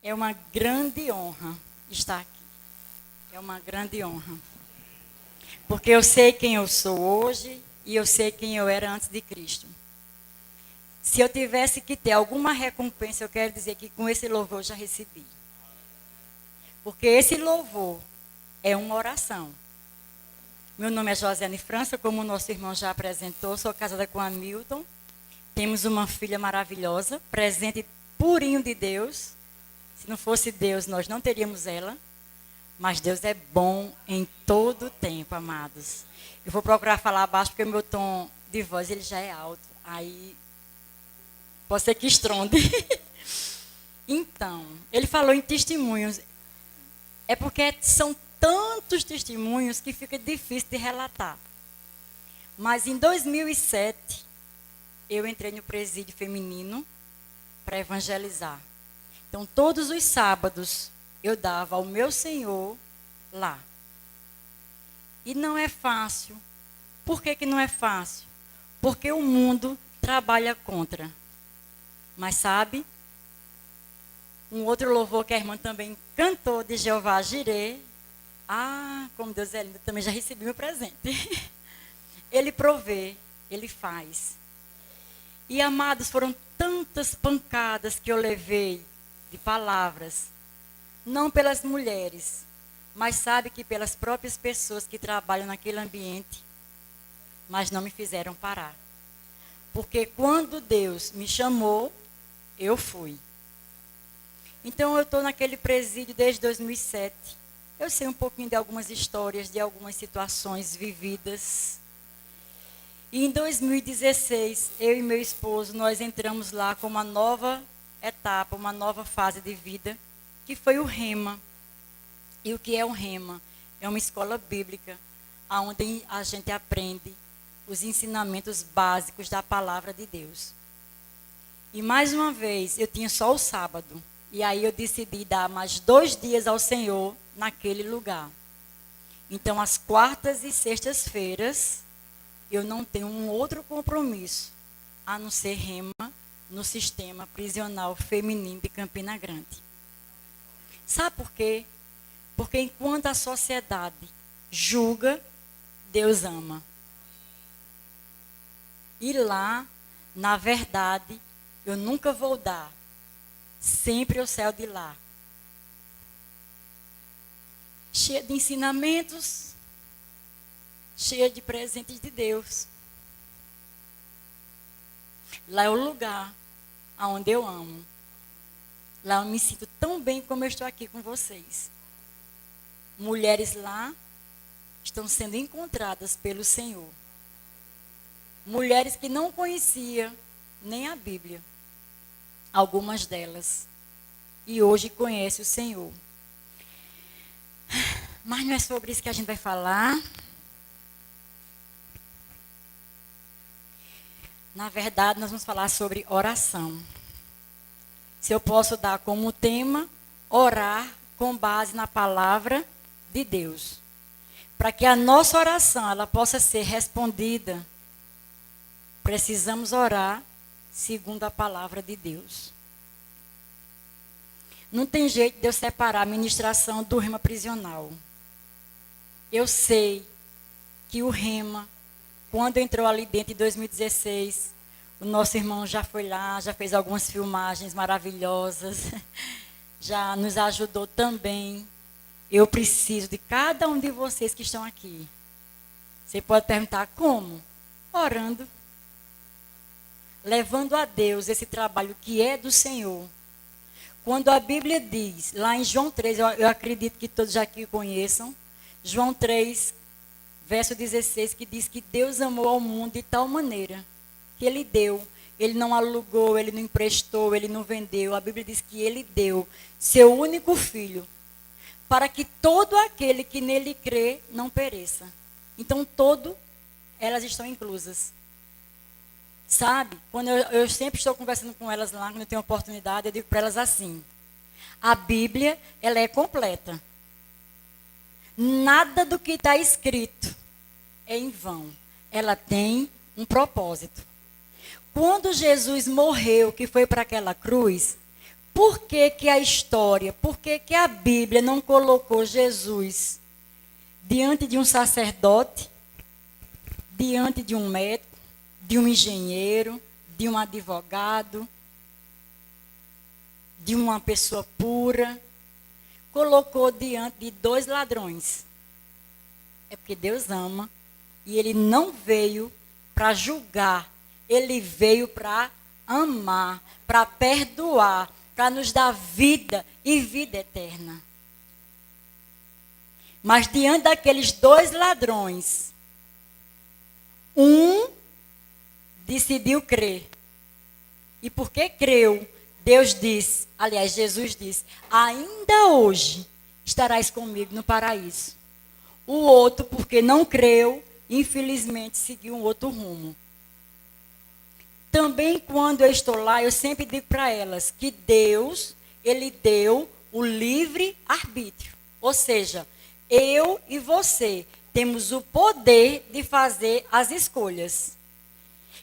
É uma grande honra estar aqui. É uma grande honra. Porque eu sei quem eu sou hoje e eu sei quem eu era antes de Cristo. Se eu tivesse que ter alguma recompensa, eu quero dizer que com esse louvor eu já recebi. Porque esse louvor é uma oração. Meu nome é Josiane França, como o nosso irmão já apresentou, sou casada com Hamilton. Temos uma filha maravilhosa, presente purinho de Deus. Se não fosse Deus, nós não teríamos ela. Mas Deus é bom em todo o tempo, amados. Eu vou procurar falar baixo, porque o meu tom de voz ele já é alto. Aí, pode ser que estronde. Então, ele falou em testemunhos. É porque são tantos testemunhos que fica difícil de relatar. Mas em 2007, eu entrei no presídio feminino para evangelizar. Então, todos os sábados, eu dava ao meu Senhor lá. E não é fácil. Por que que não é fácil? Porque o mundo trabalha contra. Mas sabe, um outro louvor que a irmã também cantou de Jeová Jireh. Ah, como Deus é lindo, também já recebi meu presente. Ele provê, ele faz. E amados, foram tantas pancadas que eu levei de palavras. Não pelas mulheres, mas sabe que pelas próprias pessoas que trabalham naquele ambiente, mas não me fizeram parar. Porque quando Deus me chamou, eu fui. Então eu estou naquele presídio desde 2007. Eu sei um pouquinho de algumas histórias, de algumas situações vividas. E em 2016, eu e meu esposo, nós entramos lá com uma nova etapa, uma nova fase de vida, que foi o Rema. E o que é o Rema? É uma escola bíblica, onde a gente aprende os ensinamentos básicos da palavra de Deus. E mais uma vez, eu tinha só o sábado. E aí eu decidi dar mais 2 dias ao Senhor naquele lugar. Então, às quartas e sextas-feiras, eu não tenho um outro compromisso, a não ser Rema no sistema prisional feminino de Campina Grande. Sabe por quê? Porque enquanto a sociedade julga, Deus ama. E lá, na verdade, eu nunca vou dar. Sempre eu saio de lá. Cheia de ensinamentos, cheia de presentes de Deus. Lá é o lugar onde eu amo. Lá eu me sinto tão bem como eu estou aqui com vocês. Mulheres lá estão sendo encontradas pelo Senhor. Mulheres que não conheciam nem a Bíblia. Algumas delas. E hoje conhecem o Senhor. Mas não é sobre isso que a gente vai falar. Na verdade, nós vamos falar sobre oração. Se eu posso dar como tema, orar com base na palavra de Deus. Para que a nossa oração ela possa ser respondida, precisamos orar segundo a palavra de Deus. Não tem jeito de eu separar a ministração do rema prisional. Eu sei que o rema, quando entrou ali dentro em 2016, o nosso irmão já foi lá, já fez algumas filmagens maravilhosas, já nos ajudou também. Eu preciso de cada um de vocês que estão aqui. Você pode perguntar como? Orando. Levando a Deus esse trabalho que é do Senhor. Quando a Bíblia diz, lá em João 3, eu acredito que todos já aqui conheçam, João 3, verso 16, que diz que Deus amou ao mundo de tal maneira que Ele deu. Ele não alugou, Ele não emprestou, Ele não vendeu. A Bíblia diz que Ele deu seu único filho, para que todo aquele que nele crê não pereça. Então, elas estão inclusas. Sabe? Quando eu sempre estou conversando com elas lá, quando eu tenho oportunidade, eu digo para elas assim: a Bíblia, ela é completa. Nada do que está escrito é em vão. Ela tem um propósito. Quando Jesus morreu, que foi para aquela cruz, Por que que a história, por que que a Bíblia não colocou Jesus diante de um sacerdote, diante de um médico, de um engenheiro, de um advogado, de uma pessoa pura? Colocou diante de 2 ladrões. É porque Deus ama e Ele não veio para julgar, Ele veio para amar, para perdoar, para nos dar vida e vida eterna. Mas diante daqueles 2 ladrões, um decidiu crer. E porque creu, Deus disse, aliás, Jesus disse: ainda hoje estarás comigo no paraíso. O outro, porque não creu, infelizmente seguiu um outro rumo. Também quando eu estou lá, eu sempre digo para elas que Deus, Ele deu o livre arbítrio. Ou seja, eu e você temos o poder de fazer as escolhas.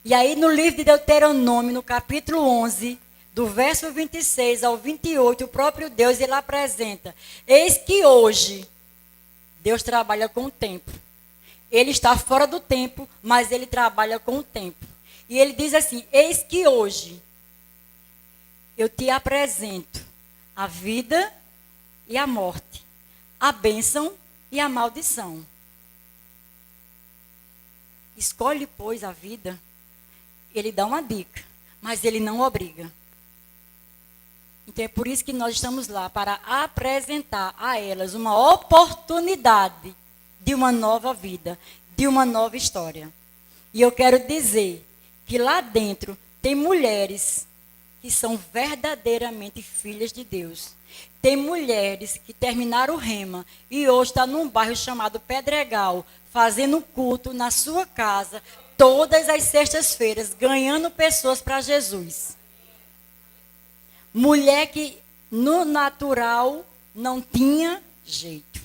E aí no livro de Deuteronômio, no capítulo 11, do verso 26 ao 28, o próprio Deus, Ele apresenta: eis que hoje Deus trabalha com o tempo. Ele está fora do tempo, mas Ele trabalha com o tempo. E Ele diz assim: eis que hoje eu te apresento a vida e a morte, a bênção e a maldição. Escolhe, pois, a vida. Ele dá uma dica, mas Ele não obriga. Então é por isso que nós estamos lá, para apresentar a elas uma oportunidade de uma nova vida, de uma nova história. E eu quero dizer que lá dentro tem mulheres que são verdadeiramente filhas de Deus. Tem mulheres que terminaram o Rema e hoje está num bairro chamado Pedregal, fazendo culto na sua casa, todas as sextas-feiras, ganhando pessoas para Jesus. Mulher que no natural não tinha jeito.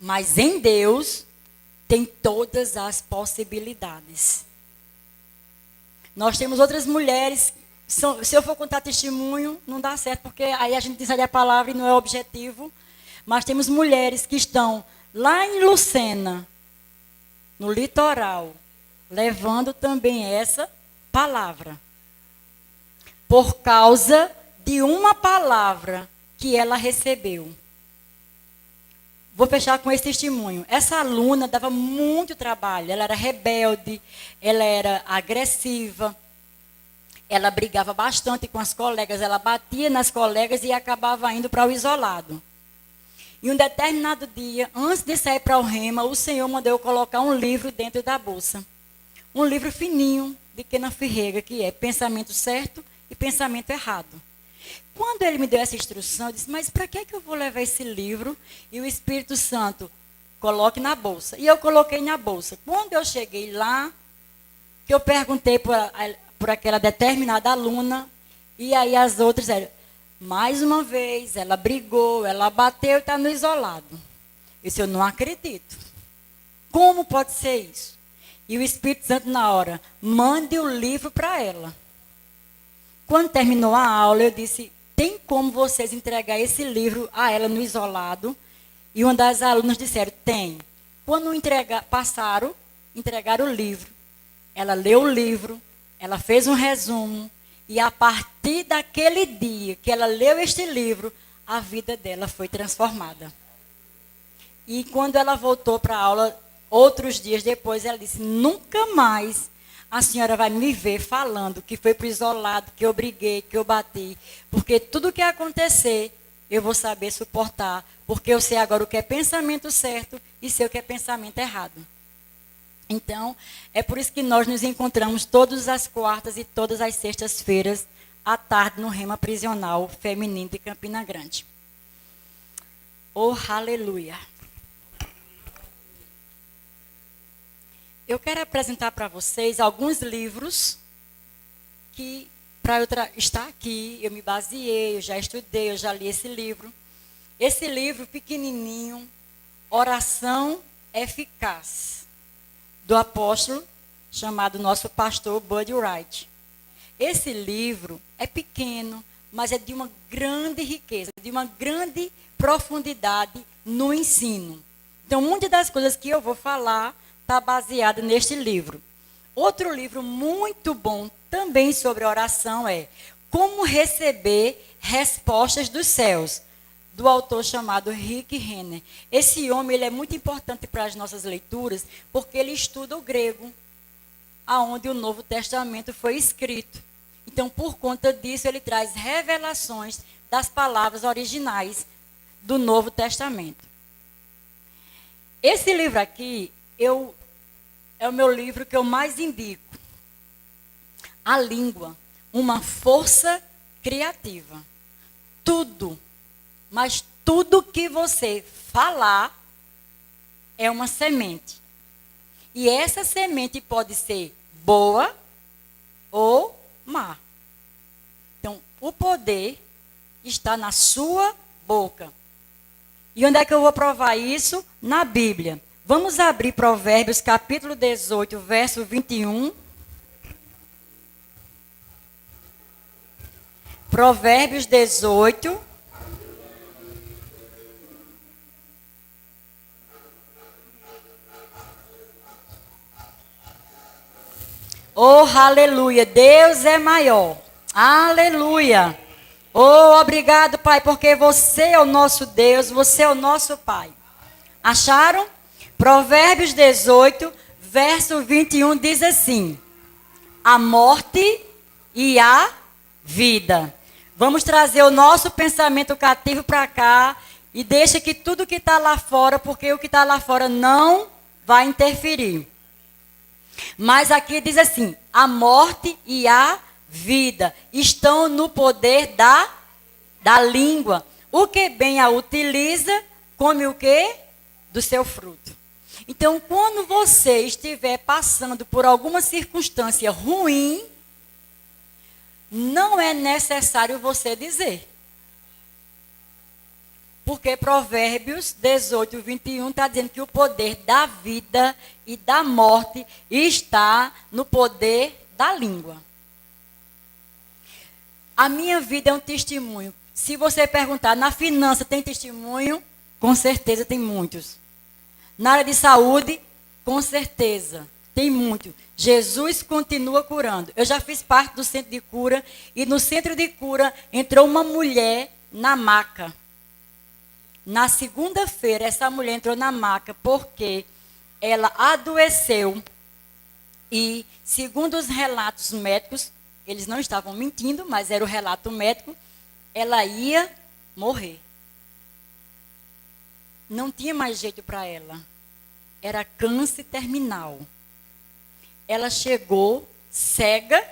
Mas em Deus tem todas as possibilidades. Nós temos outras mulheres, se eu for contar testemunho, não dá certo, porque aí a gente ensina a palavra e não é objetivo. Mas temos mulheres que estão lá em Lucena, no litoral, levando também essa palavra. Por causa de uma palavra que ela recebeu. Vou fechar com esse testemunho. Essa aluna dava muito trabalho. Ela era rebelde, ela era agressiva, ela brigava bastante com as colegas, ela batia nas colegas e acabava indo para o isolado. E um determinado dia, antes de sair para o Rema, o Senhor mandou eu colocar um livro dentro da bolsa. Um livro fininho, de Kenneth Ferreira, que é Pensamento Certo e Pensamento Errado. Quando ele me deu essa instrução, eu disse: mas para que eu vou levar esse livro? E o Espírito Santo, coloque na bolsa. E eu coloquei na bolsa. Quando eu cheguei lá, que eu perguntei por aquela determinada aluna, e aí as outras eram, mais uma vez, ela brigou, ela bateu e está no isolado. Eu disse: eu não acredito. Como pode ser isso? E o Espírito Santo, na hora, mande o livro para ela. Quando terminou a aula, eu disse: tem como vocês entregar esse livro a ela no isolado? E uma das alunas disseram: tem. Quando entregaram o livro. Ela leu o livro, ela fez um resumo, e a partir daquele dia que ela leu este livro, a vida dela foi transformada. E quando ela voltou para a aula, outros dias depois, ela disse: nunca mais a senhora vai me ver falando que foi para o isolado, que eu briguei, que eu bati. Porque tudo que acontecer, eu vou saber suportar. Porque eu sei agora o que é pensamento certo e sei o que é pensamento errado. Então, é por isso que nós nos encontramos todas as quartas e todas as sextas-feiras, à tarde, no Rema Prisional Feminino de Campina Grande. Oh, aleluia! Eu quero apresentar para vocês alguns livros que, para eu estar aqui, eu me baseei, eu já estudei, eu já li esse livro. Esse livro pequenininho, Oração Eficaz, do apóstolo chamado nosso pastor Buddy Wright. Esse livro é pequeno, mas é de uma grande riqueza, de uma grande profundidade no ensino. Então, muitas das coisas que eu vou falar está baseada neste livro. Outro livro muito bom também sobre oração é Como Receber Respostas dos Céus, do autor chamado Rick Renner. Esse homem ele é muito importante para as nossas leituras, porque ele estuda o grego, aonde o Novo Testamento foi escrito. Então, por conta disso, ele traz revelações das palavras originais do Novo Testamento. Esse livro aqui, é o meu livro que eu mais indico. A língua, uma força criativa. Tudo, mas tudo que você falar é uma semente. E essa semente pode ser boa ou má. Então, o poder está na sua boca. E onde é que eu vou provar isso? Na Bíblia. Vamos abrir Provérbios, capítulo 18, verso 21. Provérbios 18. Oh, aleluia. Deus é maior. Aleluia. Oh, obrigado, Pai, porque você é o nosso Deus, você é o nosso Pai. Acharam? Provérbios 18, verso 21 diz assim: a morte e a vida. Vamos trazer o nosso pensamento cativo para cá e deixa que tudo que está lá fora, porque o que está lá fora não vai interferir. Mas aqui diz assim: a morte e a vida estão no poder da língua. O que bem a utiliza, come o quê? Do seu fruto. Então, quando você estiver passando por alguma circunstância ruim, não é necessário você dizer. Porque Provérbios 18, 21 está dizendo que o poder da vida e da morte está no poder da língua. A minha vida é um testemunho. Se você perguntar, na finança tem testemunho? Com certeza tem muitos. Na área de saúde, com certeza, tem muito. Jesus continua curando. Eu já fiz parte do centro de cura e no centro de cura entrou uma mulher na maca. Na segunda-feira, essa mulher entrou na maca porque ela adoeceu e, segundo os relatos médicos, eles não estavam mentindo, mas era o relato médico, ela ia morrer. Não tinha mais jeito para ela. Era câncer terminal. Ela chegou cega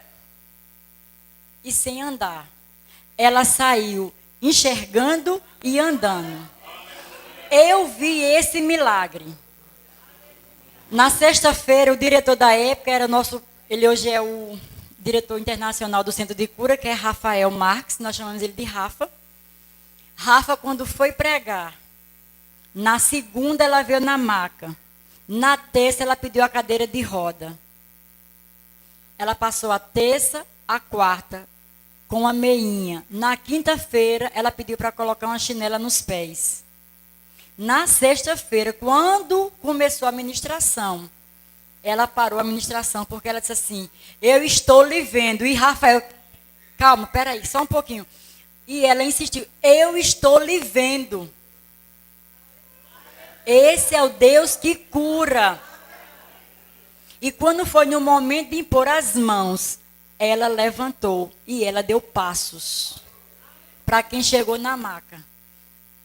e sem andar. Ela saiu enxergando e andando. Eu vi esse milagre. Na sexta-feira, o diretor da época era nosso, ele hoje é o diretor internacional do Centro de Cura, que é Rafael Marques, nós chamamos ele de Rafa. Rafa, quando foi pregar, na segunda ela veio na maca. Na terça ela pediu a cadeira de roda. Ela passou a terça, a quarta, com a meinha. Na quinta-feira ela pediu para colocar uma chinela nos pés. Na sexta-feira, quando começou a ministração, ela parou a ministração, porque ela disse assim: eu estou lhe vendo. E Rafael, calma, peraí, só um pouquinho. E ela insistiu: eu estou lhe vendo. Esse é o Deus que cura. E quando foi no momento de impor as mãos, ela levantou e ela deu passos para quem chegou na maca.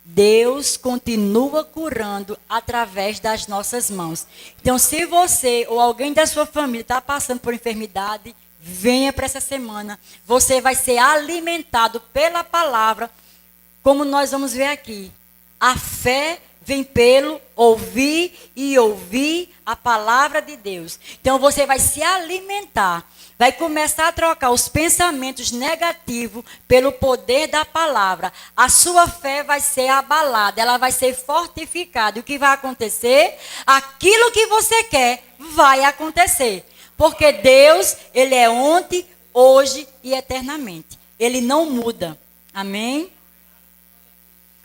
Deus continua curando através das nossas mãos. Então, se você ou alguém da sua família está passando por enfermidade, venha para essa semana. Você vai ser alimentado pela palavra, como nós vamos ver aqui. A fé vem pelo ouvir e ouvir a palavra de Deus. Então, você vai se alimentar. Vai começar a trocar os pensamentos negativos pelo poder da palavra. A sua fé vai ser abalada, ela vai ser fortificada. E o que vai acontecer? Aquilo que você quer vai acontecer. Porque Deus, Ele é ontem, hoje e eternamente. Ele não muda. Amém?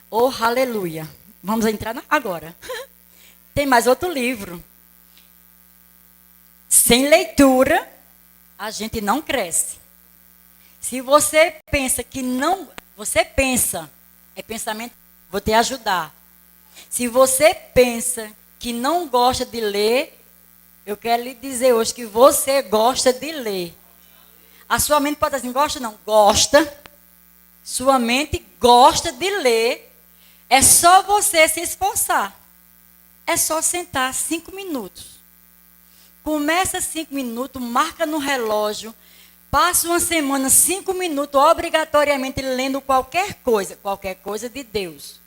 Oh, aleluia. Vamos entrar agora. Tem mais outro livro. Sem leitura, a gente não cresce. Se você pensa que não, você pensa, é pensamento, vou te ajudar. Se você pensa que não gosta de ler, eu quero lhe dizer hoje que você gosta de ler. A sua mente pode dizer assim, gosta não? Gosta. Sua mente gosta de ler. É só você se esforçar. É só sentar 5 minutos. Começa 5 minutos, marca no relógio. Passa uma semana, 5 minutos, obrigatoriamente lendo qualquer coisa de Deus.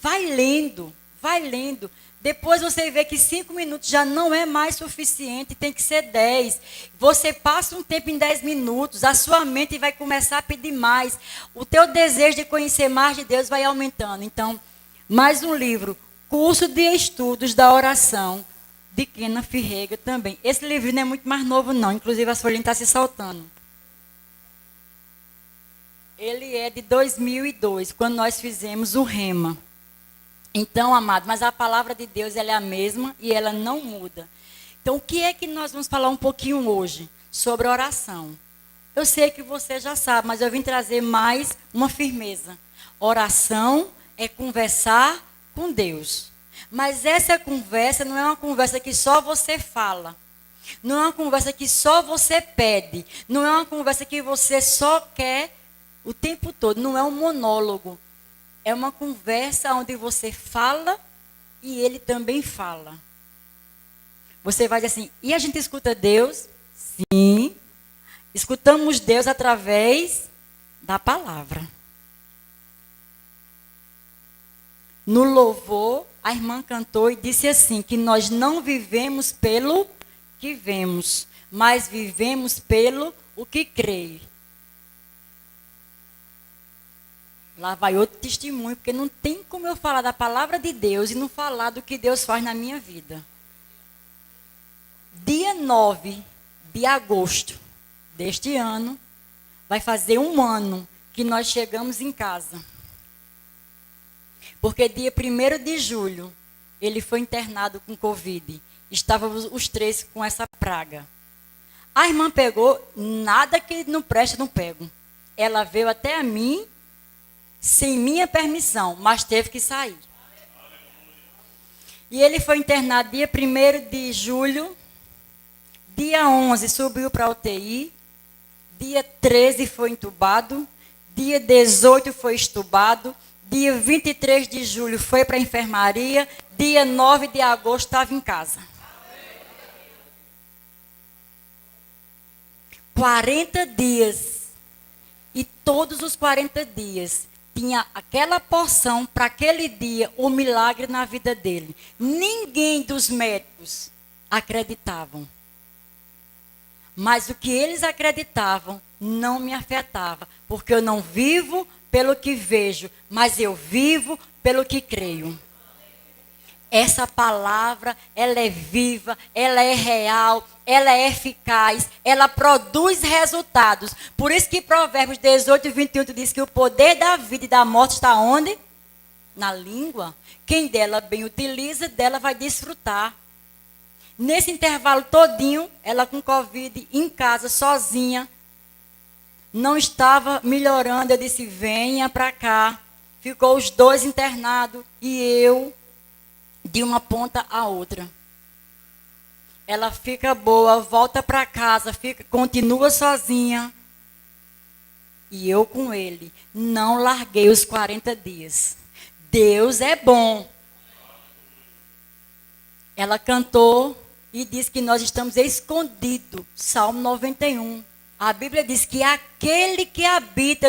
Vai lendo, vai lendo. Depois você vê que 5 minutos já não é mais suficiente, tem que ser 10. Você passa um tempo em 10 minutos, a sua mente vai começar a pedir mais. O teu desejo de conhecer mais de Deus vai aumentando. Então, mais um livro, Curso de Estudos da Oração, de Kenneth Hagin também. Esse livro não é muito mais novo, não. Inclusive, as folhinhas estão se saltando. Ele é de 2002, quando nós fizemos o Rema. Então, amado, mas a palavra de Deus ela é a mesma e ela não muda. Então, o que é que nós vamos falar um pouquinho hoje? Sobre oração. Eu sei que você já sabe, mas eu vim trazer mais uma firmeza. Oração é conversar com Deus. Mas essa conversa não é uma conversa que só você fala. Não é uma conversa que só você pede. Não é uma conversa que você só quer o tempo todo. Não é um monólogo. É uma conversa onde você fala e ele também fala. Você vai dizer assim, e a gente escuta Deus? Sim. Escutamos Deus através da palavra. No louvor, a irmã cantou e disse assim, que nós não vivemos pelo que vemos, mas vivemos pelo o que crê. Lá vai outro testemunho, porque não tem como eu falar da palavra de Deus e não falar do que Deus faz na minha vida. Dia 9 de agosto deste ano, vai fazer 1 ano que nós chegamos em casa. Porque dia 1º de julho, ele foi internado com Covid. Estávamos os 3 com essa praga. A irmã pegou, nada que não preste, não pego. Ela veio até a mim, sem minha permissão, mas teve que sair. E ele foi internado dia 1º de julho, dia 11 subiu para a UTI, dia 13 foi entubado, dia 18 foi estubado, dia 23 de julho foi para a enfermaria, dia 9 de agosto estava em casa. 40 dias. E todos os 40 dias tinha aquela porção para aquele dia, o milagre na vida dele. Ninguém dos médicos acreditavam. Mas o que eles acreditavam não me afetava, porque eu não vivo pelo que vejo, mas eu vivo pelo que creio. Essa palavra, ela é viva, ela é real, ela é eficaz, ela produz resultados. Por isso que Provérbios 18 e 21 diz que o poder da vida e da morte está onde? Na língua. Quem dela bem utiliza, dela vai desfrutar. Nesse intervalo todinho, ela com Covid, em casa, sozinha, não estava melhorando. Eu disse, venha para cá. Ficou os 2 internados e eu de uma ponta à outra. Ela fica boa, volta para casa, continua sozinha. E eu com ele. Não larguei os 40 dias. Deus é bom. Ela cantou e disse que nós estamos escondidos. Salmo 91. A Bíblia diz que aquele que habita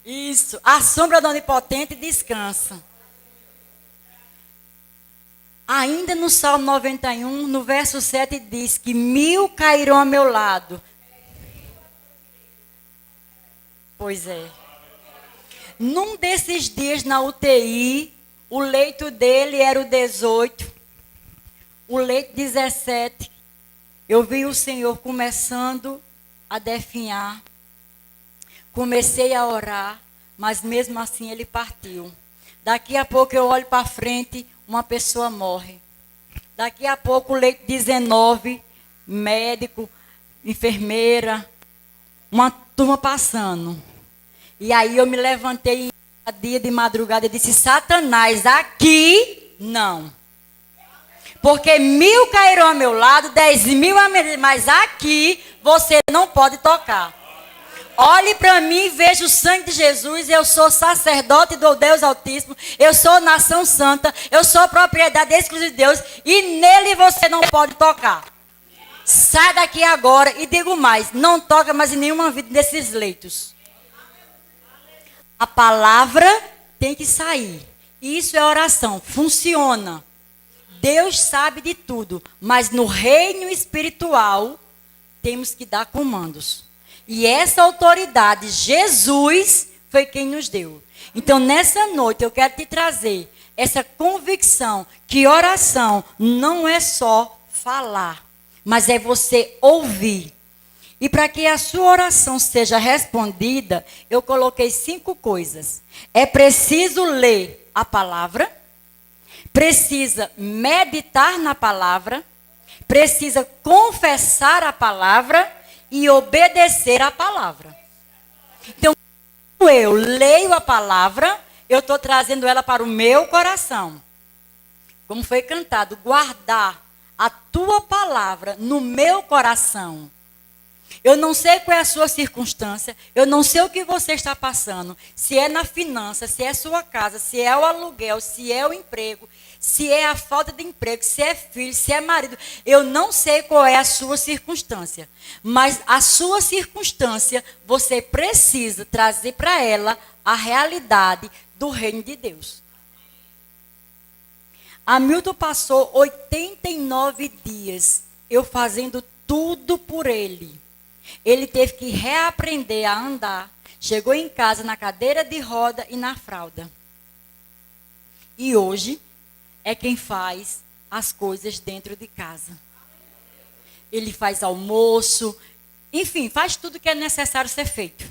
Isso, a sombra do Onipotente descansa. Ainda no Salmo 91, no verso 7, diz que 1000 cairão ao meu lado. Pois é. Num desses dias na UTI, o leito dele era o 18, o leito 17. Eu vi o Senhor começando a definhar Comecei a orar, mas mesmo assim ele partiu. Daqui a pouco eu olho para frente, uma pessoa morre. Daqui a pouco o leito 19, médico, enfermeira, uma turma passando. E aí eu me levantei dia de madrugada e disse: Satanás, aqui não. Porque 1000 cairão ao meu lado, 10.000 a meu, mas aqui você não pode tocar. Olhe para mim e veja o sangue de Jesus. Eu sou sacerdote do Deus Altíssimo. Eu sou nação santa. Eu sou propriedade exclusiva de Deus. E nele você não pode tocar. Sai daqui agora e digo mais: não toca mais em nenhuma vida desses leitos. A palavra tem que sair. Isso é oração. Funciona. Deus sabe de tudo. Mas no reino espiritual, temos que dar comandos. E essa autoridade, Jesus, foi quem nos deu. Então, nessa noite, eu quero te trazer essa convicção que oração não é só falar, mas é você ouvir. E para que a sua oração seja respondida, eu coloquei 5 coisas. É preciso ler a palavra, precisa meditar na palavra, precisa confessar a palavra e obedecer a palavra. Então, quando eu leio a palavra, eu estou trazendo ela para o meu coração. Como foi cantado, guardar a tua palavra no meu coração. Eu não sei qual é a sua circunstância, eu não sei o que você está passando, se é na finança, se é sua casa, se é o aluguel, se é o emprego, se é a falta de emprego, se é filho, se é marido. Eu não sei qual é a sua circunstância, mas a sua circunstância, você precisa trazer para ela a realidade do reino de Deus. Hamilton passou 89 dias, eu fazendo tudo por ele. Ele teve que reaprender a andar. Chegou em casa na cadeira de roda e na fralda. E hoje é quem faz as coisas dentro de casa. Ele faz almoço, enfim, faz tudo que é necessário ser feito.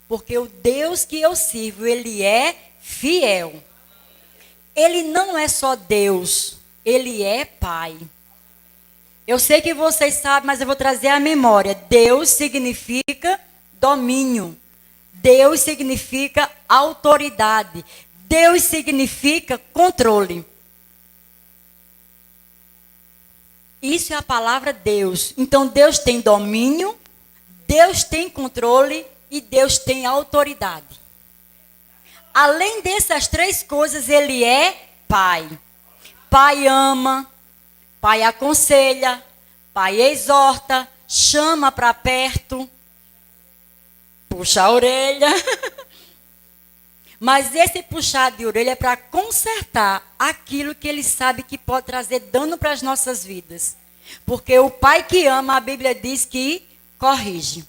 Porque o Deus que eu sirvo, ele é fiel. Ele não é só Deus, ele é Pai. Eu sei que vocês sabem, mas eu vou trazer a memória. Deus significa domínio. Deus significa autoridade. Deus significa controle. Isso é a palavra Deus. Então Deus tem domínio, Deus tem controle e Deus tem autoridade. Além dessas 3 coisas, ele é Pai. Pai ama. Pai aconselha, pai exorta, chama para perto, puxa a orelha. Mas esse puxar de orelha é para consertar aquilo que ele sabe que pode trazer dano para as nossas vidas. Porque o pai que ama, a Bíblia diz que corrige.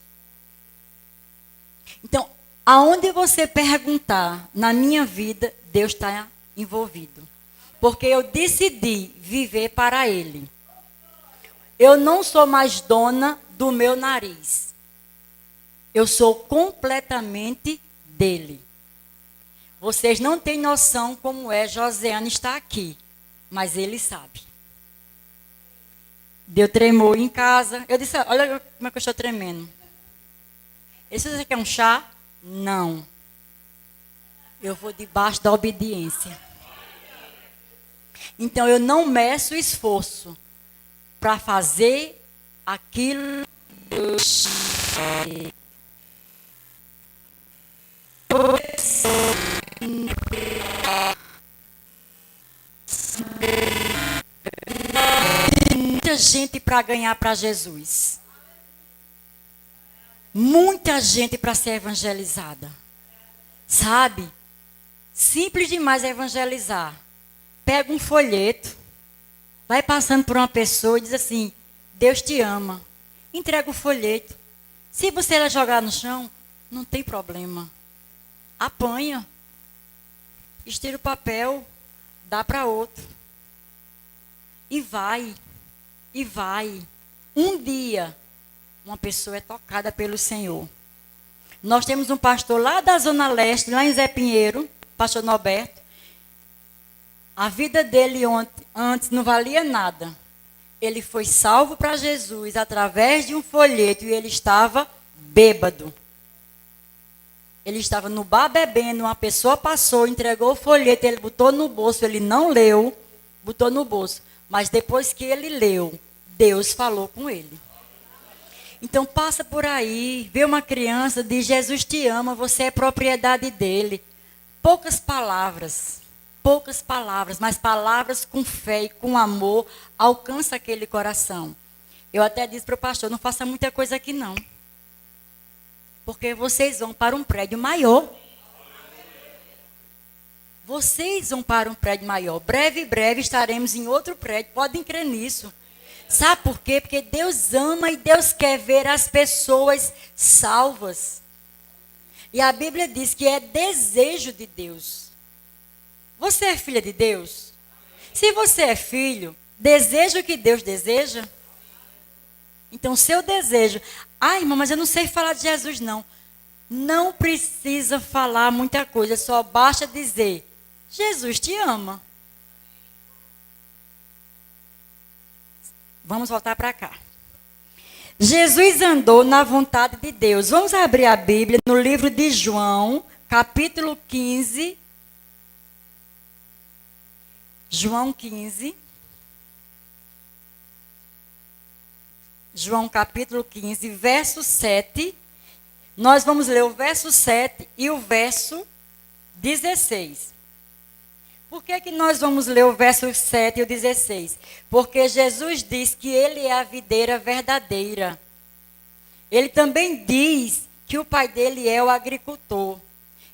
Então, aonde você perguntar na minha vida, Deus está envolvido. Porque eu decidi viver para ele. Eu não sou mais dona do meu nariz. Eu sou completamente dele. Vocês não têm noção como é Josiane estar aqui. Mas ele sabe. Deu tremor em casa. Eu disse, olha como é que eu estou tremendo. Ele disse, você quer um chá? Não. Eu vou debaixo da obediência. Então, eu não meço esforço para fazer aquilo que Deus muita gente para ganhar para Jesus. Muita gente para ser evangelizada. Sabe? Simples demais evangelizar. Pega um folheto, vai passando por uma pessoa e diz assim, Deus te ama. Entrega o folheto. Se você ela jogar no chão, não tem problema. Apanha. Estira o papel, dá para outro. E vai. E vai. Um dia, uma pessoa é tocada pelo Senhor. Nós temos um pastor lá da Zona Leste, lá em Zé Pinheiro, pastor Norberto. A vida dele antes não valia nada. Ele foi salvo para Jesus através de um folheto e ele estava bêbado. Ele estava no bar bebendo, uma pessoa passou, entregou o folheto, ele botou no bolso, ele não leu, botou no bolso. Mas depois que ele leu, Deus falou com ele. Então passa por aí, vê uma criança, diz: Jesus te ama, você é propriedade dele. Poucas palavras, mas palavras com fé e com amor alcançam aquele coração. Eu até disse para o pastor: não faça muita coisa aqui não. Porque vocês vão para um prédio maior. Vocês vão para um prédio maior. Breve estaremos em outro prédio. Podem crer nisso. Sabe por quê? Porque Deus ama e Deus quer ver as pessoas salvas. E a Bíblia diz que é desejo de Deus. Você é filha de Deus? Se você é filho, deseja o que Deus deseja? Então, seu desejo... Ai, irmã, mas eu não sei falar de Jesus, não. Não precisa falar muita coisa, só basta dizer: Jesus te ama. Vamos voltar para cá. Jesus andou na vontade de Deus. Vamos abrir a Bíblia no livro de João, capítulo 15. João 15. João capítulo 15, verso 7. Nós vamos ler o verso 7 e o verso 16. Por que nós vamos ler o verso 7 e o 16? Porque Jesus diz que ele é a videira verdadeira. Ele também diz que o pai dele é o agricultor.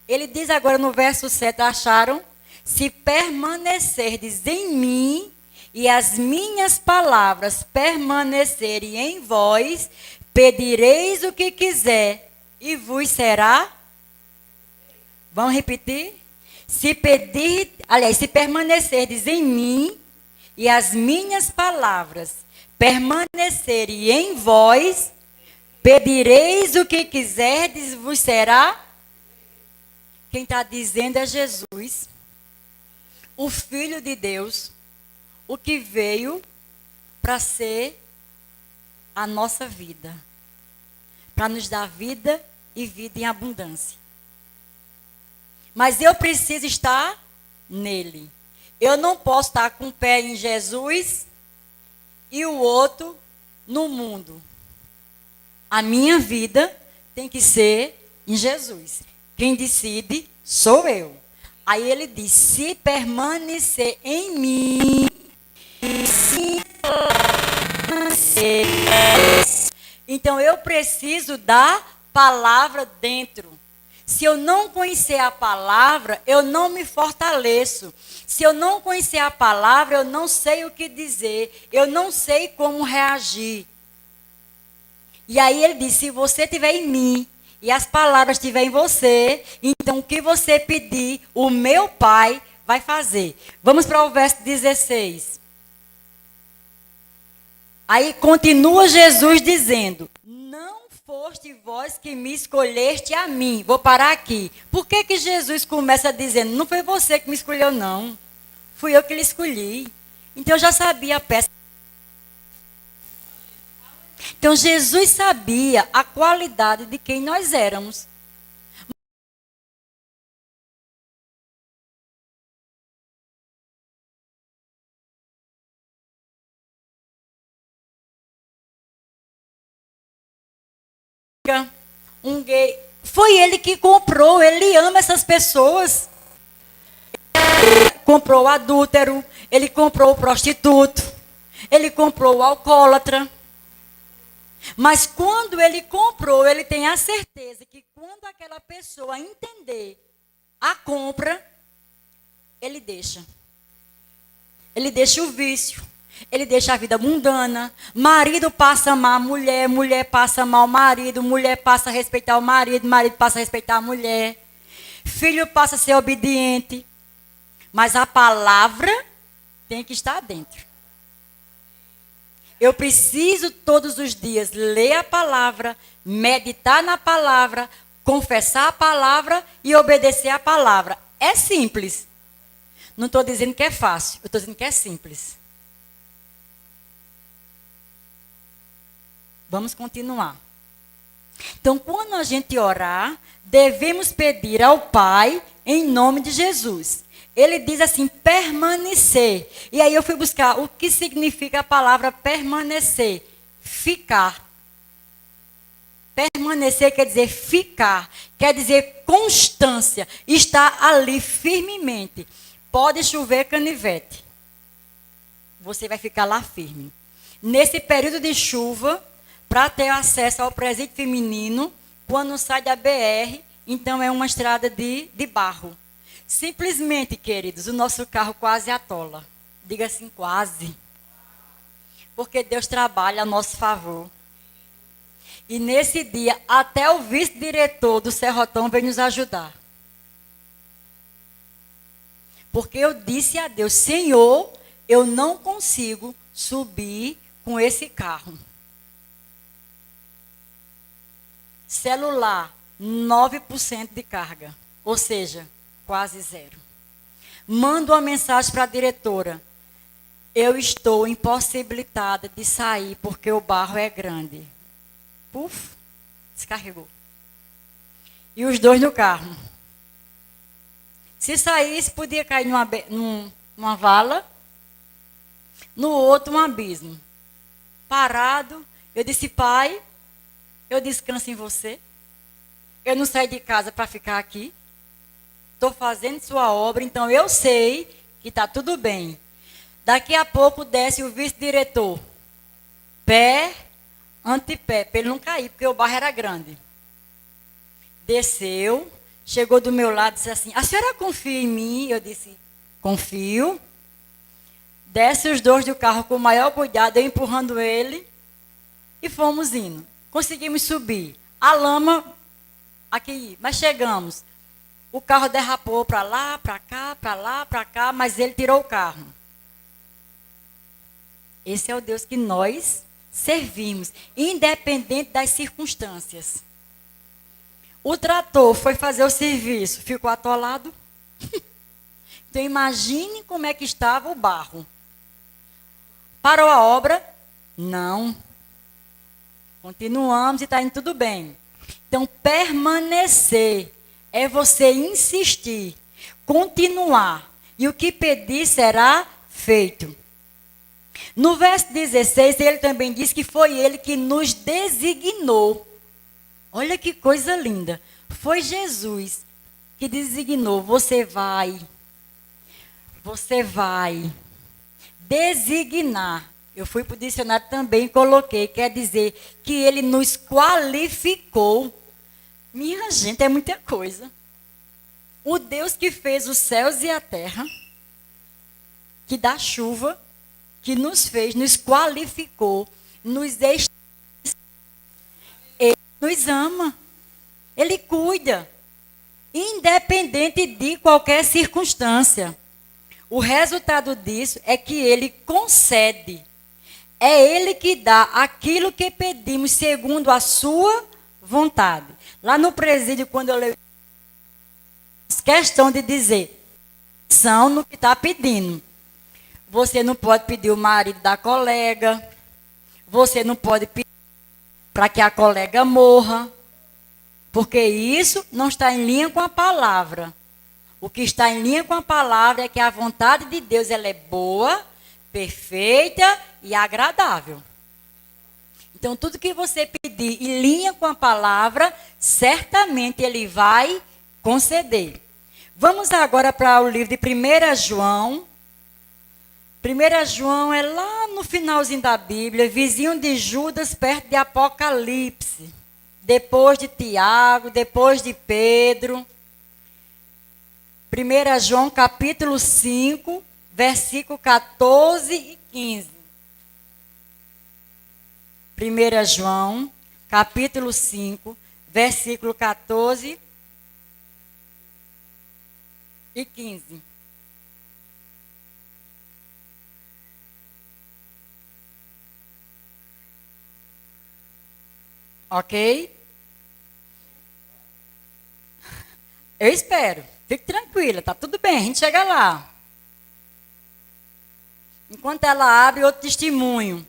Ele diz agora no verso 7, acharam? Se permanecerdes em mim e as minhas palavras permanecerem em vós, pedireis o que quiser e vos será. Vamos repetir? Se permanecerdes em mim e as minhas palavras permanecerem em vós, pedireis o que quiserdes e vos será. Quem está dizendo é Jesus, o Filho de Deus, o que veio para ser a nossa vida, para nos dar vida e vida em abundância. Mas eu preciso estar nele. Eu não posso estar com o pé em Jesus e o outro no mundo. A minha vida tem que ser em Jesus. Quem decide sou eu. Aí ele diz: se permanecer em mim, então eu preciso da palavra dentro. Se eu não conhecer a palavra, eu não me fortaleço. Se eu não conhecer a palavra, eu não sei o que dizer. Eu não sei como reagir. E aí ele diz: se você estiver em mim e as palavras estiverem em você, então o que você pedir, o meu Pai vai fazer. Vamos para o verso 16. Aí continua Jesus dizendo: não foste vós que me escolheste a mim. Vou parar aqui. Por que Jesus começa dizendo: não foi você que me escolheu, não. Fui eu que lhe escolhi. Então eu já sabia a peça. Então Jesus sabia a qualidade de quem nós éramos. Um gay. Foi ele que comprou, ele ama essas pessoas. Ele comprou o adúltero, ele comprou o prostituto, ele comprou o alcoólatra. Mas quando ele comprou, ele tem a certeza que quando aquela pessoa entender a compra, ele deixa. Ele deixa o vício. Ele deixa a vida mundana. Marido passa a amar a mulher, mulher passa a amar o marido, mulher passa a respeitar o marido, marido passa a respeitar a mulher. Filho passa a ser obediente. Mas a palavra tem que estar dentro. Eu preciso todos os dias ler a palavra, meditar na palavra, confessar a palavra e obedecer a palavra. É simples. Não estou dizendo que é fácil, eu estou dizendo que é simples. Vamos continuar. Então, quando a gente orar, devemos pedir ao Pai em nome de Jesus. Ele diz assim, permanecer. E aí eu fui buscar o que significa a palavra permanecer. Ficar. Permanecer quer dizer ficar. Quer dizer constância. Estar ali firmemente. Pode chover canivete. Você vai ficar lá firme. Nesse período de chuva, para ter acesso ao presídio feminino, quando sai da BR, então é uma estrada de barro. Simplesmente, queridos, o nosso carro quase atola. Diga assim, quase. Porque Deus trabalha a nosso favor. E nesse dia, até o vice-diretor do Serrotão veio nos ajudar. Porque eu disse a Deus, Senhor, eu não consigo subir com esse carro. Celular, 9% de carga. Ou seja, quase zero. Mando uma mensagem para a diretora. Eu estou impossibilitada de sair porque o barro é grande. Puf, descarregou. E os dois no carro. Se saísse, podia cair numa vala. No outro, um abismo. Parado, eu disse, Pai, eu descanso em você. Eu não saí de casa para ficar aqui. Estou fazendo sua obra, então eu sei que está tudo bem. Daqui a pouco desce o vice-diretor. Pé, antepé, para ele não cair, porque o barro era grande. Desceu, chegou do meu lado e disse assim, a senhora confia em mim? Eu disse, confio. Desce os dois do carro com o maior cuidado, eu empurrando ele. E fomos indo. Conseguimos subir. A lama, aqui, mas chegamos. O carro derrapou para lá, para cá, para lá, para cá, mas ele tirou o carro. Esse é o Deus que nós servimos, independente das circunstâncias. O trator foi fazer o serviço, ficou atolado. Então imagine como é que estava o barro. Parou a obra? Não. Continuamos e está indo tudo bem. Então permanecer é você insistir, continuar. E o que pedir será feito. No verso 16, ele também diz que foi ele que nos designou. Olha que coisa linda. Foi Jesus que designou. Você vai designar. Eu fui para o dicionário também e coloquei. Quer dizer que ele nos qualificou. Minha gente, é muita coisa. O Deus que fez os céus e a terra, que dá chuva, que nos fez, nos qualificou, Ele nos ama. Ele cuida. Independente de qualquer circunstância. O resultado disso é que Ele concede. É Ele que dá aquilo que pedimos segundo a sua vontade. Lá no presídio, quando eu leio, questão de dizer, são no que está pedindo. Você não pode pedir o marido da colega. Você não pode pedir para que a colega morra. Porque isso não está em linha com a palavra. O que está em linha com a palavra é que a vontade de Deus ela é boa, perfeita e agradável. Então, tudo que você pedir em linha com a palavra, certamente Ele vai conceder. Vamos agora para o livro de 1 João. 1 João é lá no finalzinho da Bíblia, vizinho de Judas, perto de Apocalipse. Depois de Tiago, depois de Pedro. 1 João capítulo 5, versículo 14 e 15. 1 João, capítulo 5, versículo 14 e 15. Ok? Eu espero. Fique tranquila, tá tudo bem, a gente chega lá. Enquanto ela abre outro testemunho.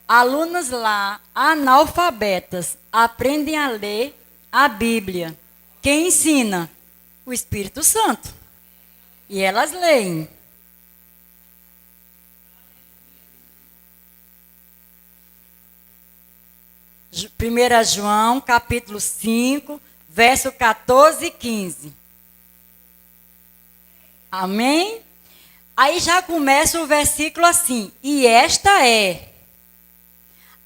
Alunas lá, analfabetas, aprendem a ler a Bíblia. Quem ensina? O Espírito Santo. E elas leem. Primeira João, capítulo 5, verso 14 e 15. Amém? Aí já começa o versículo assim. E esta é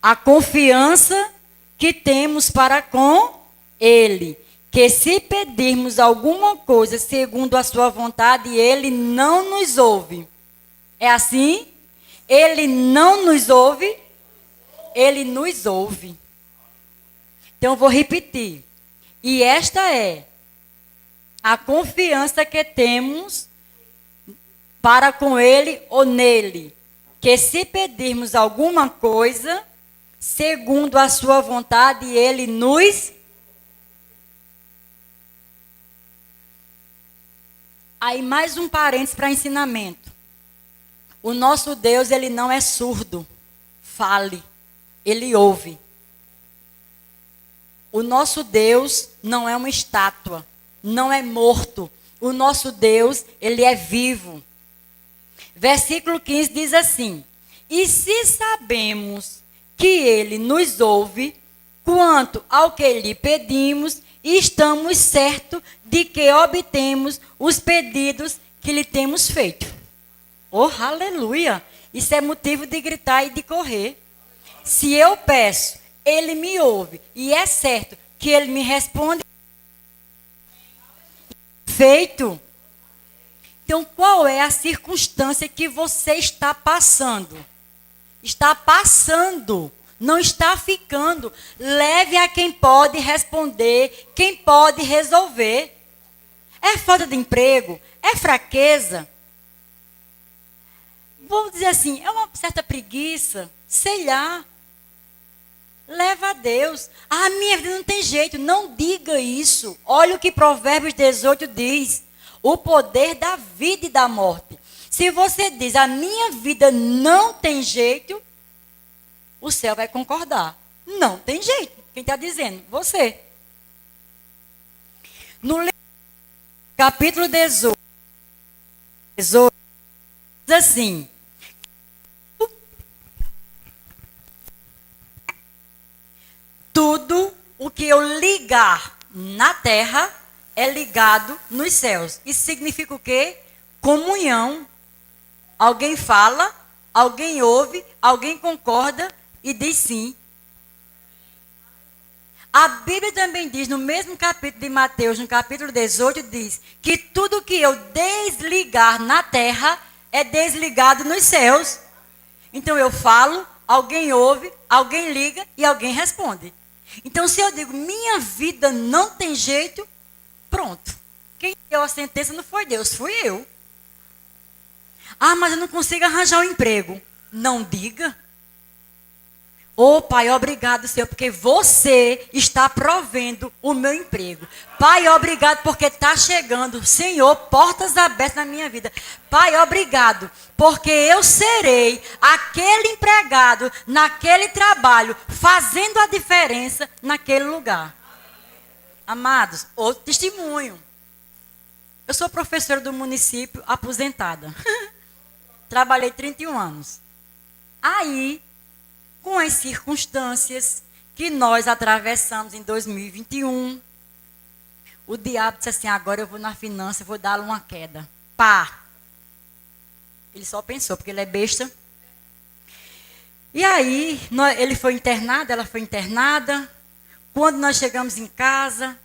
a confiança que temos para com Ele, que se pedirmos alguma coisa segundo a sua vontade, Ele não nos ouve. É assim? Ele não nos ouve? Ele nos ouve. Então eu vou repetir. E esta é a confiança que temos para com Ele ou nele, que se pedirmos alguma coisa segundo a sua vontade, Ele nos... Aí mais um parênteses para ensinamento. O nosso Deus, Ele não é surdo. Fale. Ele ouve. O nosso Deus não é uma estátua. Não é morto. O nosso Deus, Ele é vivo. Versículo 15 diz assim: e se sabemos que Ele nos ouve, quanto ao que lhe pedimos, estamos certos de que obtemos os pedidos que lhe temos feito. Oh, aleluia! Isso é motivo de gritar e de correr. Se eu peço, Ele me ouve, e é certo que Ele me responde. Feito. Então, qual é a circunstância que você está passando? Está passando, não está ficando. Leve a quem pode responder, quem pode resolver. É falta de emprego? É fraqueza? Vou dizer assim, é uma certa preguiça? Sei lá. Leva a Deus. Ah, minha vida não tem jeito. Não diga isso. Olha o que Provérbios 18 diz. O poder da vida e da morte. Se você diz, a minha vida não tem jeito, o céu vai concordar. Não tem jeito. Quem está dizendo? Você. No capítulo 18, diz assim: tudo o que eu ligar na terra é ligado nos céus. Isso significa o quê? Comunhão. Alguém fala, alguém ouve, alguém concorda e diz sim. A Bíblia também diz, no mesmo capítulo de Mateus, no capítulo 18, diz que tudo que eu desligar na terra é desligado nos céus. Então eu falo, alguém ouve, alguém liga e alguém responde. Então se eu digo, minha vida não tem jeito, pronto. Quem deu a sentença não foi Deus, fui eu. Ah, mas eu não consigo arranjar um emprego. Não diga. Oh, Pai, obrigado, Senhor, porque você está provendo o meu emprego. Pai, obrigado porque está chegando, Senhor, portas abertas na minha vida. Pai, obrigado, porque eu serei aquele empregado naquele trabalho, fazendo a diferença naquele lugar. Amados, outro testemunho. Eu sou professora do município, aposentada. Trabalhei 31 anos. Aí, com as circunstâncias que nós atravessamos em 2021, o diabo disse assim, agora eu vou na finança, vou dar uma queda. Pá! Ele só pensou, porque ele é besta. E aí, ele foi internado, ela foi internada. Quando nós chegamos em casa,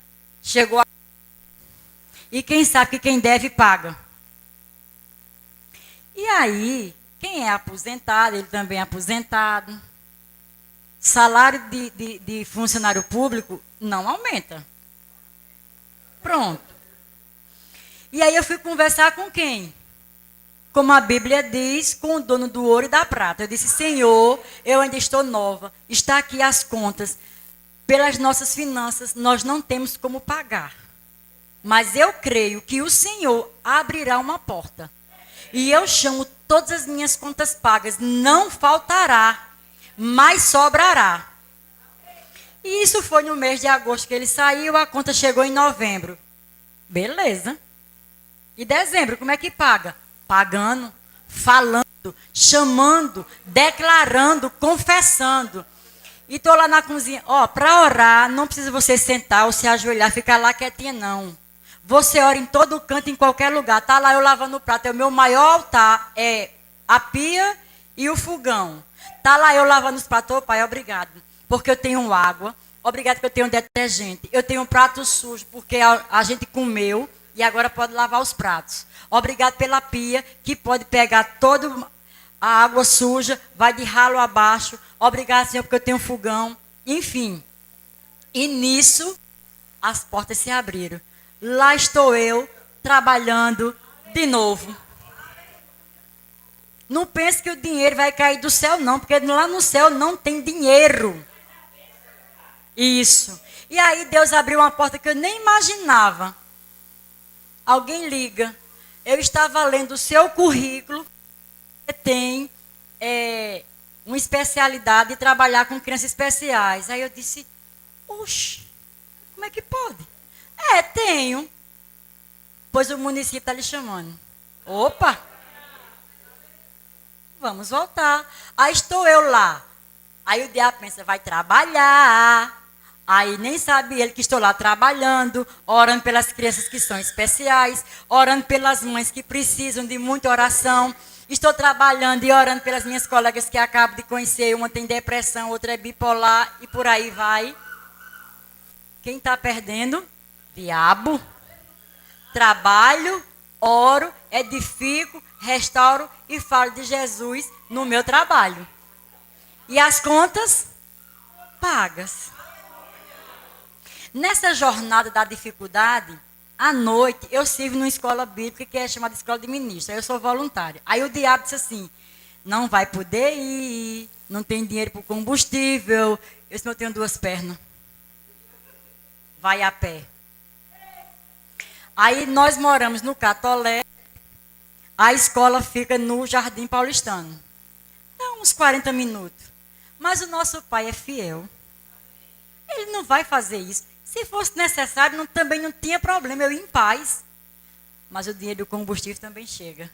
chegou a... E quem sabe que quem deve, paga. E aí, quem é aposentado, ele também é aposentado. Salário de funcionário público não aumenta. Pronto. E aí eu fui conversar com quem? Como a Bíblia diz, com o dono do ouro e da prata. Eu disse, Senhor, eu ainda estou nova. Está aqui as contas. pelas nossas finanças, nós não temos como pagar. Mas eu creio que o Senhor abrirá uma porta. E eu chamo todas as minhas contas pagas. Não faltará, mas sobrará. E isso foi no mês de agosto que ele saiu, a conta chegou em novembro. Beleza. E dezembro, como é que paga? Pagando, falando, chamando, declarando, confessando. E estou lá na cozinha. Para orar, não precisa você sentar ou se ajoelhar, ficar lá quietinha, não. Você ora em todo canto, em qualquer lugar. Está lá eu lavando o prato. É o meu maior altar. É a pia e o fogão. Está lá eu lavando os pratos. Ô, Pai, obrigado. Porque eu tenho água. Obrigado que eu tenho detergente. Eu tenho um prato sujo porque a gente comeu e agora pode lavar os pratos. Obrigado pela pia que pode pegar toda a água suja, vai de ralo abaixo. Obrigado, Senhor, porque eu tenho um fogão. Enfim. E nisso, as portas se abriram. Lá estou eu, trabalhando de novo. Não pense que o dinheiro vai cair do céu, não, porque lá no céu não tem dinheiro. Isso. E aí Deus abriu uma porta que eu nem imaginava. Alguém liga. Eu estava lendo o seu currículo. Você tem uma especialidade de trabalhar com crianças especiais. Aí eu disse, oxe, como é que pode? Tenho. Pois o município está lhe chamando. Opa! Vamos voltar. Aí estou eu lá. Aí o diabo pensa, vai trabalhar. Aí nem sabe ele que estou lá trabalhando, orando pelas crianças que são especiais, orando pelas mães que precisam de muita oração. Estou trabalhando e orando pelas minhas colegas que acabo de conhecer. Uma tem depressão, outra é bipolar e por aí vai. Quem está perdendo? Diabo. Trabalho, oro, edifico, restauro e falo de Jesus no meu trabalho. E as contas? Pagas. Nessa jornada da dificuldade, à noite, eu sirvo numa escola bíblica que é chamada Escola de Ministros. Eu sou voluntária. Aí o diabo disse assim, não vai poder ir, não tem dinheiro para o combustível. Eu disse, eu tenho 2 pernas. Vai a pé. Aí nós moramos no Catolé. A escola fica no Jardim Paulistano. Dá uns 40 minutos. Mas o nosso pai é fiel. Ele não vai fazer isso. Se fosse necessário, também não tinha problema, eu ia em paz. Mas o dinheiro do combustível também chega.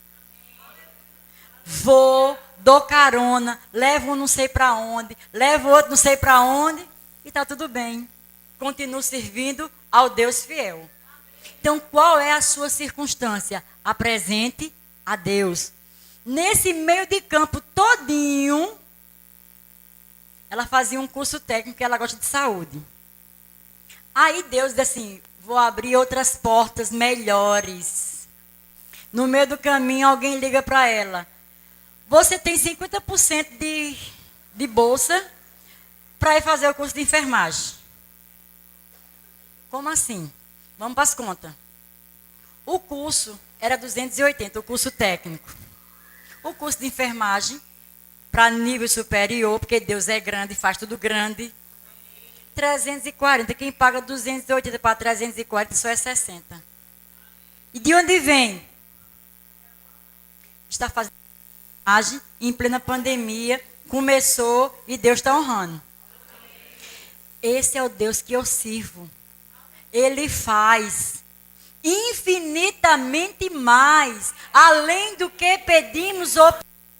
Vou, dou carona, levo um não sei para onde, levo outro não sei para onde, e está tudo bem. Continuo servindo ao Deus fiel. Então, qual é a sua circunstância? Apresente a Deus. Nesse meio de campo todinho, ela fazia um curso técnico que ela gosta de saúde. Aí Deus disse assim, vou abrir outras portas melhores. No meio do caminho, alguém liga para ela. Você tem 50% de bolsa para ir fazer o curso de enfermagem. Como assim? Vamos para as contas. O curso era 280, o curso técnico. O curso de enfermagem, para nível superior, porque Deus é grande, faz tudo grande. 340. Quem paga 280 para 340 só é 60. E de onde vem? Está fazendo enfermagem em plena pandemia, começou e Deus está honrando. Esse é o Deus que eu sirvo. Ele faz infinitamente mais, além do que pedimos ou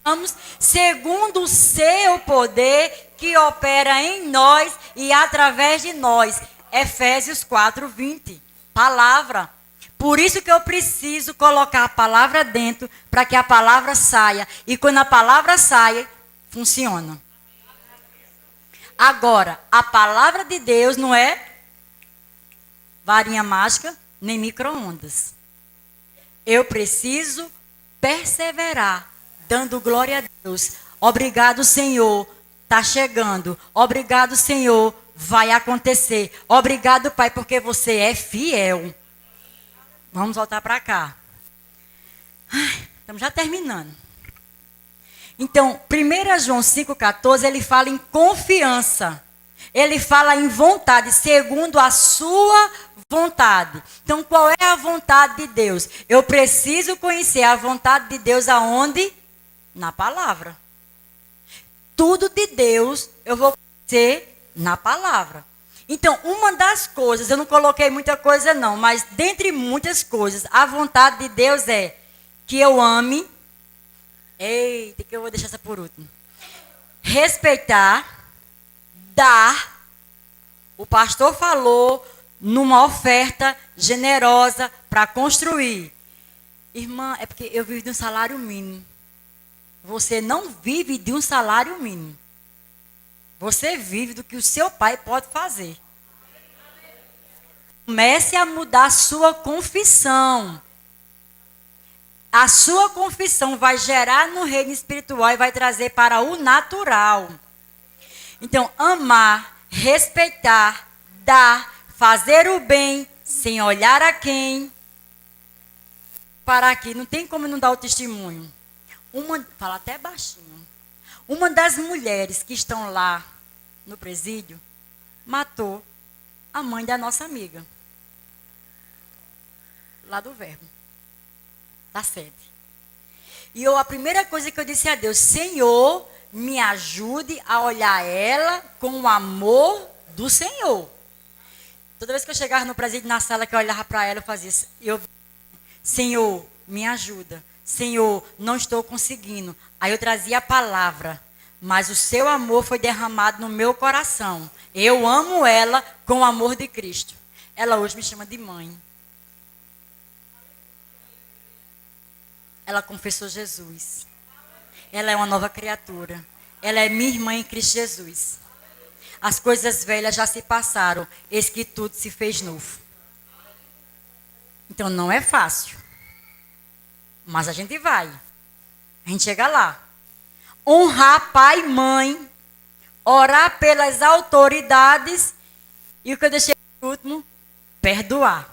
pensamos, segundo o seu poder que opera em nós e através de nós. Efésios 4:20. Palavra. Por isso que eu preciso colocar a palavra dentro, para que a palavra saia. E quando a palavra sai, funciona. Agora, a palavra de Deus não é varinha mágica, nem micro-ondas. Eu preciso perseverar, dando glória a Deus. Obrigado, Senhor, está chegando. Obrigado, Senhor, vai acontecer. Obrigado, Pai, porque você é fiel. Vamos voltar para cá. Estamos já terminando. Então, 1 João 5,14, ele fala em confiança. Ele fala em vontade, segundo a sua vontade. Então, qual é a vontade de Deus? Eu preciso conhecer a vontade de Deus aonde? Na palavra. Tudo de Deus eu vou conhecer na palavra. Então, uma das coisas, eu não coloquei muita coisa não, mas dentre muitas coisas, a vontade de Deus é que eu ame. Eita, que eu vou deixar essa por último. Respeitar, dar. O pastor falou numa oferta generosa para construir. Irmã, é porque eu vivo de um salário mínimo. Você não vive de um salário mínimo. Você vive do que o seu pai pode fazer. Comece a mudar a sua confissão. A sua confissão vai gerar no reino espiritual e vai trazer para o natural. Então, amar, respeitar, dar, fazer o bem, sem olhar a quem. Para aqui, não tem como não dar o testemunho. Fala até baixinho. Uma das mulheres que estão lá no presídio matou a mãe da nossa amiga. Lá do Verbo. Da sede. E a primeira coisa que eu disse a Deus, Senhor, me ajude a olhar ela com o amor do Senhor. Toda vez que eu chegava no presídio, na sala que eu olhava para ela, eu fazia isso. Senhor, me ajuda. Senhor, não estou conseguindo. Aí eu trazia a palavra. Mas o seu amor foi derramado no meu coração. Eu amo ela com o amor de Cristo. Ela hoje me chama de mãe. Ela confessou Jesus. Ela é uma nova criatura. Ela é minha irmã em Cristo Jesus. As coisas velhas já se passaram. Eis que tudo se fez novo. Então não é fácil. Mas a gente vai. A gente chega lá. Honrar pai e mãe. Orar pelas autoridades. E o que eu deixei por último? Perdoar.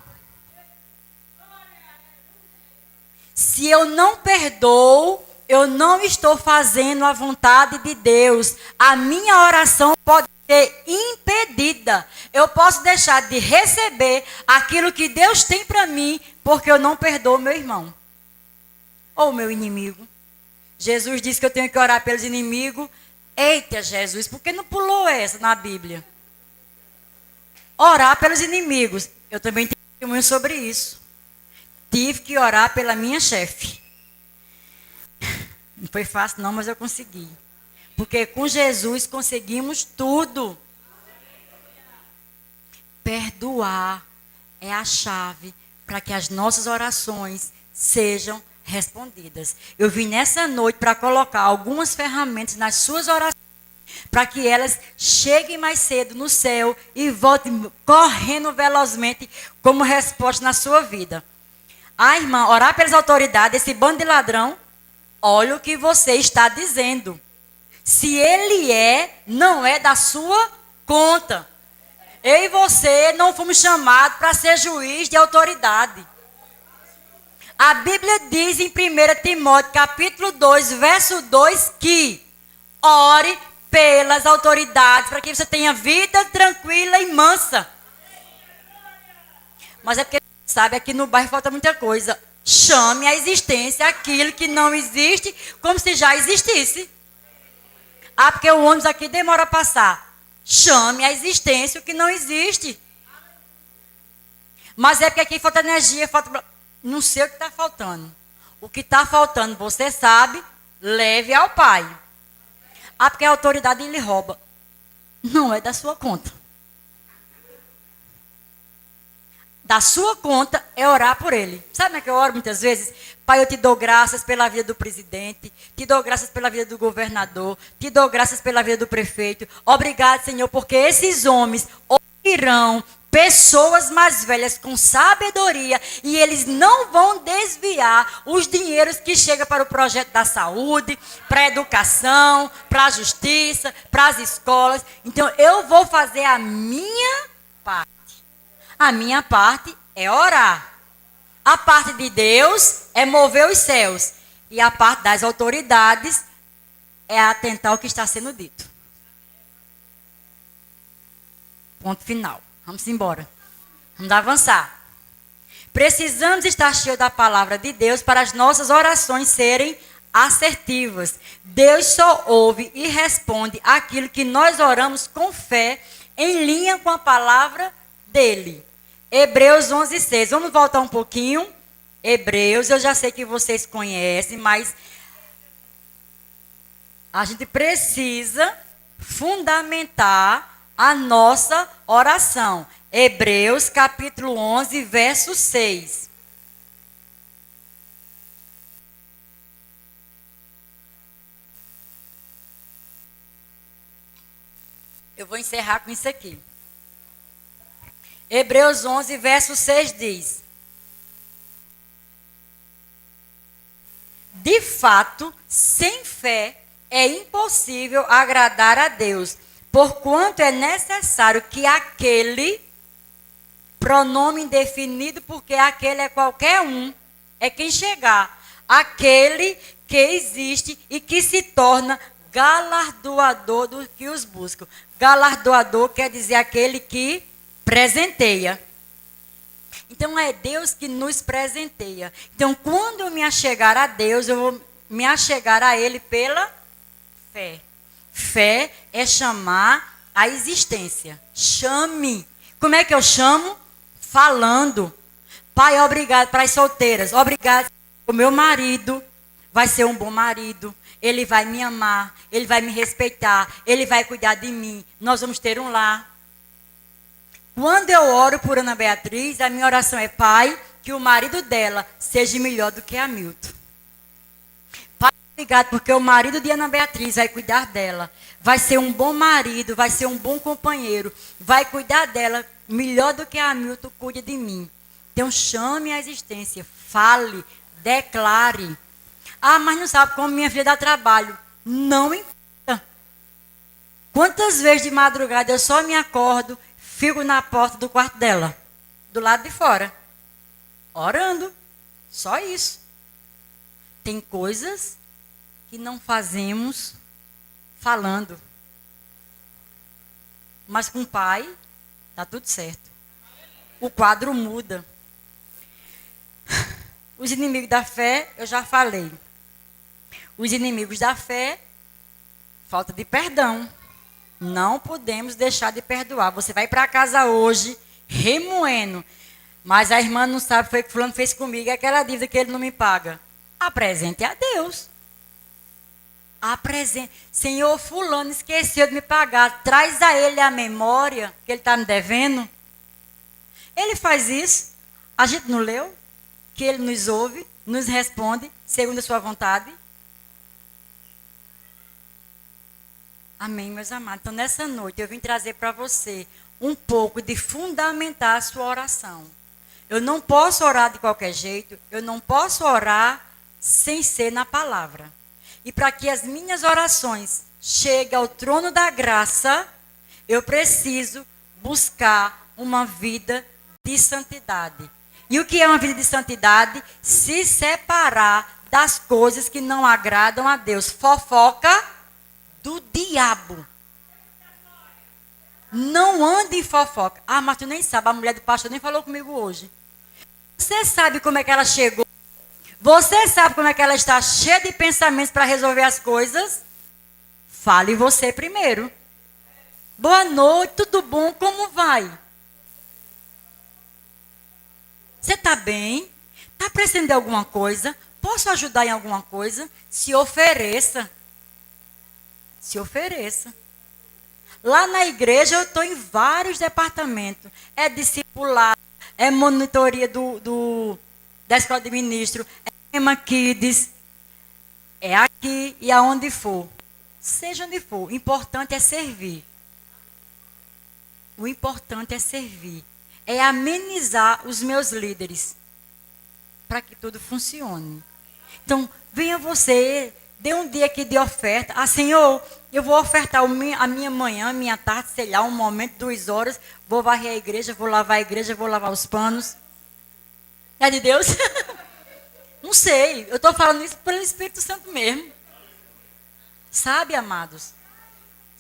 Se eu não perdoo, eu não estou fazendo a vontade de Deus. A minha oração pode ser impedida. Eu posso deixar de receber aquilo que Deus tem para mim, porque eu não perdoo meu irmão. Ou meu inimigo. Jesus disse que eu tenho que orar pelos inimigos. Eita, Jesus, por que não pulou essa na Bíblia? Orar pelos inimigos. Eu também tenho testemunho sobre isso. Tive que orar pela minha chefe. Não foi fácil não, mas eu consegui. Porque com Jesus conseguimos tudo. Perdoar é a chave para que as nossas orações sejam respondidas. Eu vim nessa noite para colocar algumas ferramentas nas suas orações, para que elas cheguem mais cedo no céu e voltem correndo velozmente como resposta na sua vida. Ah, irmã, orar pelas autoridades, esse bando de ladrão, olha o que você está dizendo. Se ele não é da sua conta. Eu e você não fomos chamados para ser juiz de autoridade. A Bíblia diz em 1 Timóteo, capítulo 2, verso 2, que ore pelas autoridades, para que você tenha vida tranquila e mansa. Mas é porque, sabe, aqui no bairro falta muita coisa. Chame à existência aquilo que não existe, como se já existisse. Ah, porque o ônibus aqui demora a passar. Chame à existência o que não existe. Mas é porque aqui falta energia, falta... Não sei o que está faltando. O que está faltando, você sabe, leve ao Pai. Ah, porque a autoridade ele rouba. Não é da sua conta. Da sua conta é orar por ele. Sabe como é que eu oro muitas vezes? Pai, eu te dou graças pela vida do presidente, te dou graças pela vida do governador, te dou graças pela vida do prefeito. Obrigado, Senhor, porque esses homens ouvirão pessoas mais velhas com sabedoria e eles não vão desviar os dinheiros que chegam para o projeto da saúde, para a educação, para a justiça, para as escolas. Então, eu vou fazer a minha parte. A minha parte é orar. A parte de Deus é mover os céus. E a parte das autoridades é atentar ao que está sendo dito. Ponto final. Vamos embora. Vamos avançar. Precisamos estar cheios da palavra de Deus para as nossas orações serem assertivas. Deus só ouve e responde aquilo que nós oramos com fé, em linha com a palavra dele. Hebreus 11:6. Vamos voltar um pouquinho. Hebreus, eu já sei que vocês conhecem, mas a gente precisa fundamentar a nossa oração. Hebreus capítulo 11, verso 6. Eu vou encerrar com isso aqui. Hebreus 11, verso 6 diz: de fato, sem fé é impossível agradar a Deus, porquanto é necessário que aquele, pronome indefinido, porque aquele é qualquer um, é quem chegar, aquele que existe e que se torna galardoador do que os buscam. Galardoador quer dizer aquele que presenteia. Então é Deus que nos presenteia. Então quando eu me achegar a Deus, eu vou me achegar a Ele pela fé. Fé é chamar a existência. Chame. Como é que eu chamo? Falando. Pai, obrigado para as solteiras. Obrigado. O meu marido vai ser um bom marido. Ele vai me amar. Ele vai me respeitar. Ele vai cuidar de mim. Nós vamos ter um lar. Quando eu oro por Ana Beatriz, a minha oração é: Pai, que o marido dela seja melhor do que Hamilton. Pai, obrigado, porque o marido de Ana Beatriz vai cuidar dela. Vai ser um bom marido, vai ser um bom companheiro. Vai cuidar dela melhor do que Hamilton cuida de mim. Então chame a existência, fale, declare. Ah, mas não sabe como minha filha dá trabalho. Não importa. Quantas vezes de madrugada eu só me acordo, fico na porta do quarto dela, do lado de fora, orando. Só isso. Tem coisas que não fazemos falando. Mas com o Pai, está tudo certo. O quadro muda. Os inimigos da fé, eu já falei. Os inimigos da fé, falta de perdão. Não podemos deixar de perdoar. Você vai para casa hoje remoendo, mas a irmã não sabe foi o que fulano fez comigo, é aquela dívida que ele não me paga. Apresente a Deus. Apresente. Senhor, fulano esqueceu de me pagar. Traz a ele a memória que ele está me devendo. Ele faz isso. A gente não leu? Que ele nos ouve, nos responde, segundo a sua vontade. Amém, meus amados. Então, nessa noite, eu vim trazer para você um pouco de fundamentar a sua oração. Eu não posso orar de qualquer jeito, eu não posso orar sem ser na palavra. E para que as minhas orações cheguem ao trono da graça, eu preciso buscar uma vida de santidade. E o que é uma vida de santidade? Se separar das coisas que não agradam a Deus. Fofoca do diabo. Não ande em fofoca. Ah, mas tu nem sabe, a mulher do pastor nem falou comigo hoje. Você sabe como é que ela chegou? Você sabe como é que ela está cheia de pensamentos para resolver as coisas? Fale você primeiro. Boa noite, tudo bom? Como vai? Você está bem? Está precisando de alguma coisa? Posso ajudar em alguma coisa? Se ofereça. Se ofereça. Lá na igreja eu estou em vários departamentos. É discipular, é monitoria da escola de ministro, é Ema Kids, é aqui e aonde for. Seja onde for, o importante é servir. O importante é servir. É amenizar os meus líderes para que tudo funcione. Então, venha você, dê um dia aqui de oferta. Ah, Senhor, eu vou ofertar a minha manhã, a minha tarde, sei lá, um momento, 2 horas. Vou varrer a igreja, vou lavar a igreja, vou lavar os panos. É de Deus? Não sei, eu estou falando isso pelo Espírito Santo mesmo. Sabe, amados?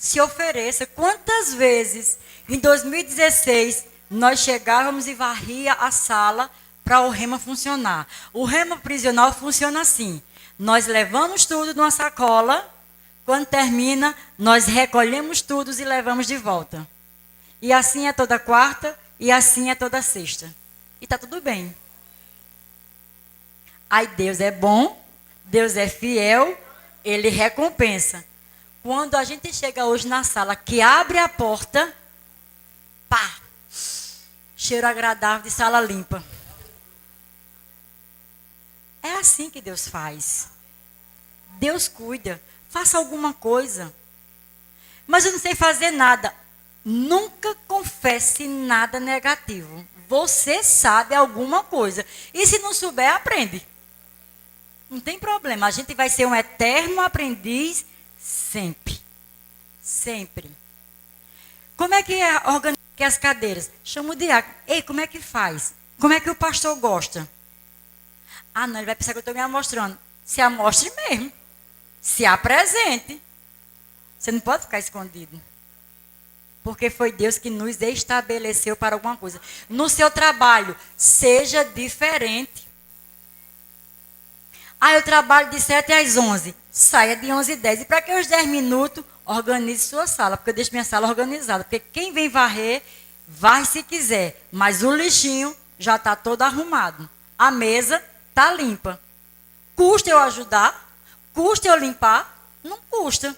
Se ofereça. Quantas vezes em 2016 nós chegávamos e varria a sala para o rema funcionar? O rema prisional funciona assim. Nós levamos tudo numa sacola, quando termina, nós recolhemos tudo e levamos de volta. E assim é toda quarta, e assim é toda sexta. E está tudo bem. Aí Deus é bom, Deus é fiel, Ele recompensa. Quando a gente chega hoje na sala, que abre a porta, pá, cheiro agradável de sala limpa. É assim que Deus faz. Deus cuida. Faça alguma coisa. Mas eu não sei fazer nada. Nunca confesse nada negativo. Você sabe alguma coisa. E se não souber, aprende. Não tem problema. A gente vai ser um eterno aprendiz sempre. Sempre. Como é que organiza as cadeiras? Chama o diácono. Ei, como é que faz? Como é que o pastor gosta? Ah, não, ele vai pensar que eu estou me amostrando. Se amostre mesmo. Se apresente. Você não pode ficar escondido. Porque foi Deus que nos estabeleceu para alguma coisa. No seu trabalho, seja diferente. Ah, eu trabalho de 7 às 11. Saia de 11 às 10. E para que os 10 minutos, organize sua sala. Porque eu deixo minha sala organizada. Porque quem vem varrer, varre se quiser. Mas o lixinho já está todo arrumado. A mesa está limpa. Custa eu ajudar? Custa eu limpar? Não custa.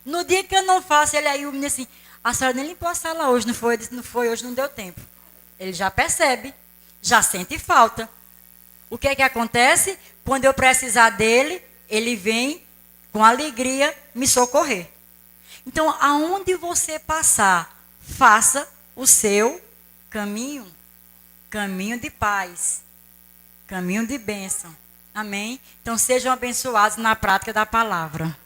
No dia que eu não faço, ele aí, o menino assim, a senhora nem limpou a sala hoje, não foi? Eu disse, não foi, hoje não deu tempo. Ele já percebe, já sente falta. O que é que acontece? Quando eu precisar dele, ele vem com alegria me socorrer. Então, aonde você passar, faça o seu caminho. Caminho de paz. Caminho de bênção. Amém? Então, sejam abençoados na prática da palavra.